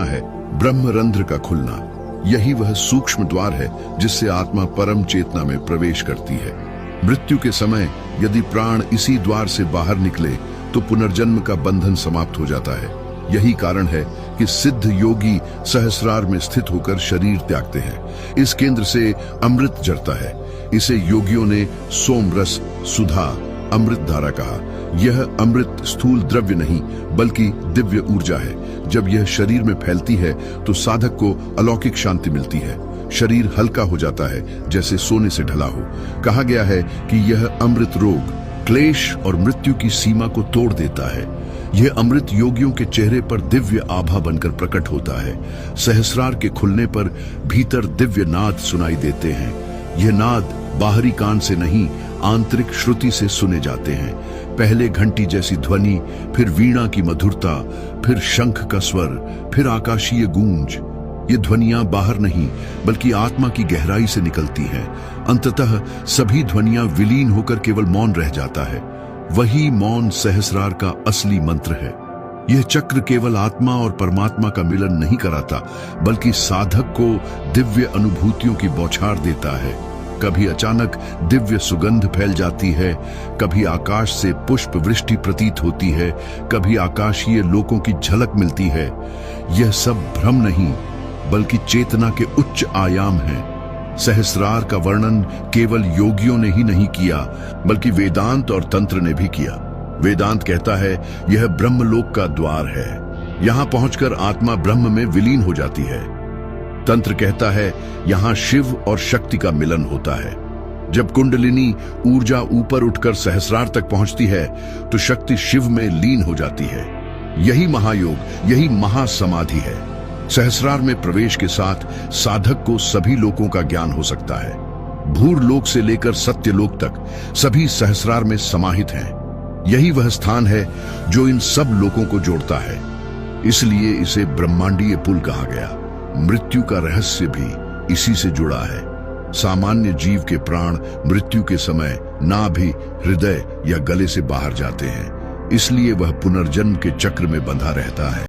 है ब्रह्मरंध्र का खुलना। यही वह सूक्ष्म द्वार है जिससे आत्मा परम चेतना में प्रवेश करती है। मृत्यु के समय यदि प्राण इसी द्वार से बाहर निकले तो पुनर्जन्म का बंधन समाप्त हो जाता है। यही कारण है कि सिद्ध योगी सहस्रार में स्थित होकर शरीर त्यागते हैं। इस केंद्र से अमृत झरता है। इसे योगियों ने सोमरस, सुधा, अमृत धारा कहा। यह अमृत स्थूल द्रव्य नहीं बल्कि दिव्य ऊर्जा है। जब यह शरीर में फैलती है तो साधक को अलौकिक शांति मिलती है। शरीर हल्का हो जाता है जैसे सोने से ढला हो। कहा गया है कि यह अमृत रोग, क्लेश और मृत्यु की सीमा को तोड़ देता है। यह अमृत योगियों के चेहरे पर दिव्य आभा बनकर प्रकट होता है। सहस्रार के खुलने पर भीतर दिव्य नाद सुनाई देते हैं। यह नाद बाहरी कान से नहीं आंतरिक श्रुति से सुने जाते हैं। पहले घंटी जैसी ध्वनि, फिर वीणा की मधुरता, फिर शंख का स्वर, फिर आकाशीय गूंज। ये ध्वनियां बाहर नहीं बल्कि आत्मा की गहराई से निकलती हैं। अंततः सभी ध्वनियां विलीन होकर केवल मौन रह जाता है। वही मौन सहस्रार का असली मंत्र है। यह चक्र केवल आत्मा और परमात्मा का मिलन नहीं कराता बल्कि साधक को दिव्य अनुभूतियों की बौछार देता है। कभी अचानक दिव्य सुगंध फैल जाती है, कभी आकाश से पुष्प वृष्टि प्रतीत होती है, कभी आकाशीय लोकों की झलक मिलती है। यह सब भ्रम नहीं बल्कि चेतना के उच्च आयाम हैं। सहस्रार का वर्णन केवल योगियों ने ही नहीं किया बल्कि वेदांत और तंत्र ने भी किया। वेदांत कहता है यह ब्रह्मलोक का द्वार है। यहां पहुंचकर आत्मा ब्रह्म में विलीन हो जाती है। तंत्र कहता है यहां शिव और शक्ति का मिलन होता है। जब कुंडलिनी ऊर्जा ऊपर उठकर सहस्रार तक पहुंचती है तो शक्ति शिव में लीन हो जाती है। यही महायोग, यही महासमाधि है। सहस्रार में प्रवेश के साथ साधक को सभी लोकों का ज्ञान हो सकता है। भूर लोक से लेकर सत्यलोक तक सभी सहस्रार में समाहित हैं। यही वह स्थान है जो इन सब लोकों को जोड़ता है। इसलिए इसे ब्रह्मांडीय पुल कहा गया। मृत्यु का रहस्य भी इसी से जुड़ा है। सामान्य जीव के प्राण मृत्यु के समय नाभि, हृदय या गले से बाहर जाते हैं। इसलिए वह पुनर्जन्म के चक्र में बंधा रहता है।